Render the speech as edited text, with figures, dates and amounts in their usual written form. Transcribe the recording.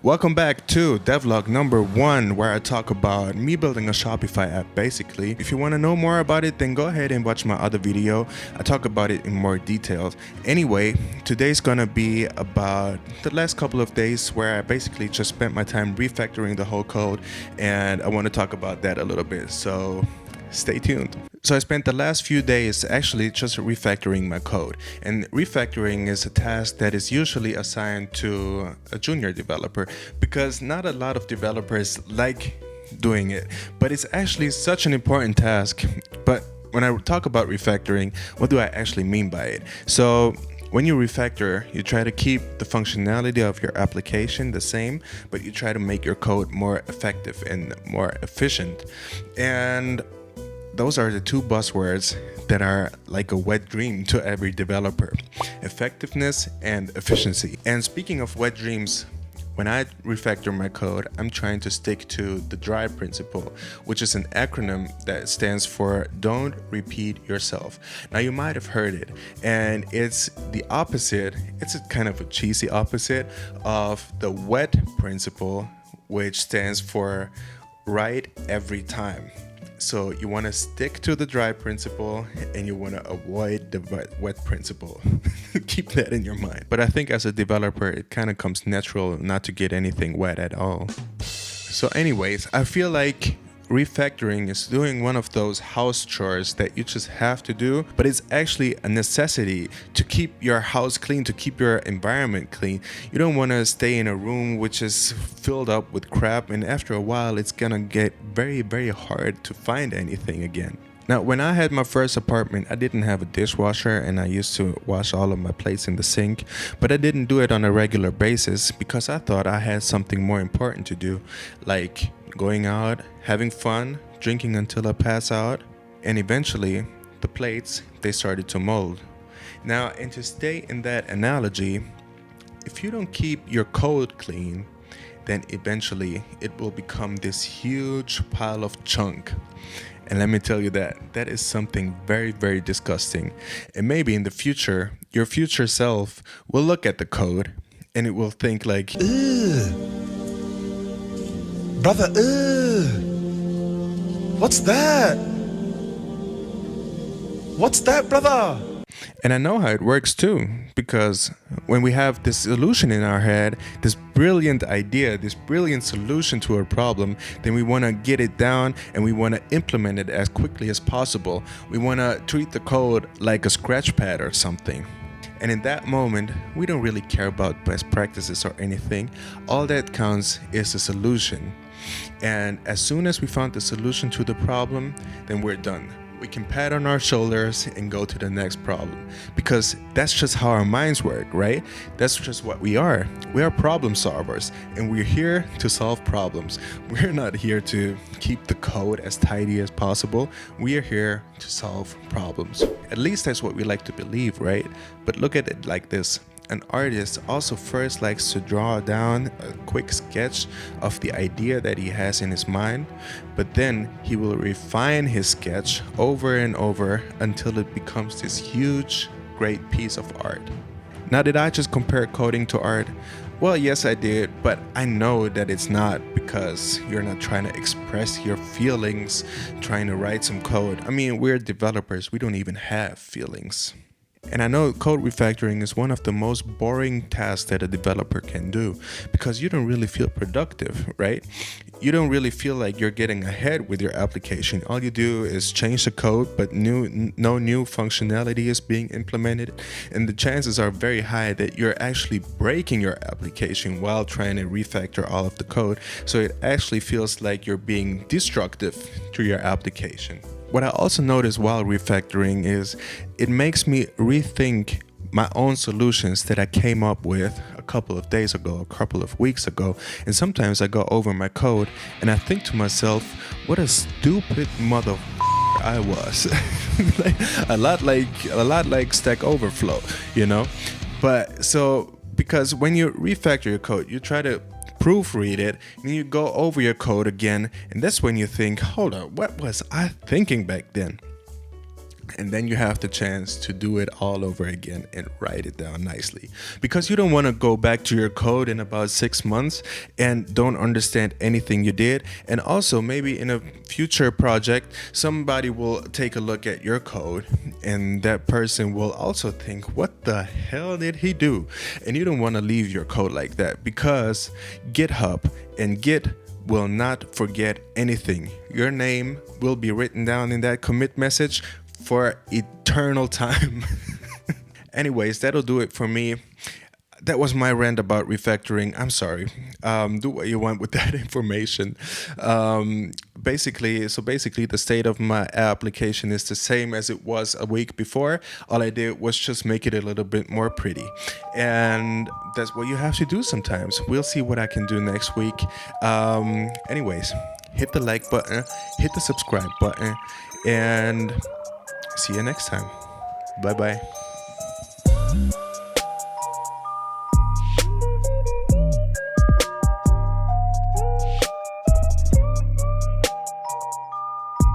Welcome back to Devlog number 1, where I talk about me building a Shopify app basically. If you want to know more about it, then go ahead and watch my other video. I talk about it in more details. Anyway, today's gonna be about the last couple of days where I basically just spent my time refactoring the whole code, and I want to talk about that a little bit, so stay tuned. So I spent the last few days actually just refactoring my code, and refactoring is a task that is usually assigned to a junior developer because not a lot of developers like doing it, but it's actually such an important task. But when I talk about refactoring, what do I actually mean by it? So when you refactor, you try to keep the functionality of your application the same, but you try to make your code more effective and more efficient. And those are the two buzzwords that are like a wet dream to every developer: effectiveness and efficiency. And speaking of wet dreams, when I refactor my code, I'm trying to stick to the DRY principle, which is an acronym that stands for Don't Repeat Yourself. Now, you might have heard it, and it's the opposite. It's a kind of a cheesy opposite of the WET principle, which stands for Write Every Time. So you want to stick to the DRY principle and you want to avoid the wet principle. Keep that in your mind. But I think as a developer, it kind of comes natural not to get anything wet at all. So anyways, I feel like refactoring is doing one of those house chores that you just have to do, but it's actually a necessity to keep your house clean, to keep your environment clean. You don't want to stay in a room which is filled up with crap, and after a while it's gonna get very, very hard to find anything again. Now, when I had my first apartment, I didn't have a dishwasher, and I used to wash all of my plates in the sink, but I didn't do it on a regular basis because I thought I had something more important to do, like going out, having fun, drinking until I pass out, and eventually the plates, they started to mold. Now, and to stay in that analogy, if you don't keep your code clean, then eventually it will become this huge pile of junk. And let me tell you that is something very, very disgusting. And maybe in the future, your future self will look at the code and it will think like, ugh, brother, ugh, what's that? What's that, brother? And I know how it works too, because when we have this solution in our head, this brilliant idea, this brilliant solution to a problem, then we want to get it down and we want to implement it as quickly as possible. We want to treat the code like a scratch pad or something. And in that moment, we don't really care about best practices or anything. All that counts is the solution. And as soon as we found the solution to the problem, then we're done. We can pat on our shoulders and go to the next problem, because that's just how our minds work, right? That's just what we are. We are problem solvers, and we're here to solve problems. We're not here to keep the code as tidy as possible. We are here to solve problems. At least that's what we like to believe, right? But look at it like this. An artist also first likes to draw down a quick sketch of the idea that he has in his mind, but then he will refine his sketch over and over until it becomes this huge, great piece of art. Now, did I just compare coding to art? Well, yes, I did, but I know that it's not, because you're not trying to express your feelings, trying to write some code. I mean, we're developers, we don't even have feelings. And I know code refactoring is one of the most boring tasks that a developer can do, because you don't really feel productive, right? You don't really feel like you're getting ahead with your application. All you do is change the code, but no new functionality is being implemented. And the chances are very high that you're actually breaking your application while trying to refactor all of the code. So it actually feels like you're being destructive to your application. What I also noticed while refactoring is it makes me rethink my own solutions that I came up with a couple of days ago, a couple of weeks ago. And sometimes I go over my code and I think to myself, what a stupid mother I was. a lot like Stack Overflow, you know? But so, because when you refactor your code, you try to proofread it, and you go over your code again, and that's when you think, hold on, what was I thinking back then? And then you have the chance to do it all over again and write it down nicely, because you don't want to go back to your code in about 6 months and don't understand anything you did. And also maybe in a future project somebody will take a look at your code and that person will also think, what the hell did he do? And you don't want to leave your code like that, because GitHub and Git will not forget anything. Your name will be written down in that commit message for eternal time. Anyways, that'll do it for me. That was my rant about refactoring. I'm sorry. Do what you want with that information. Basically, the state of my application is the same as it was a week before. All I did was just make it a little bit more pretty. And that's what you have to do sometimes. We'll see what I can do next week. Anyways, hit the like button, hit the subscribe button, and see you next time. Bye-bye.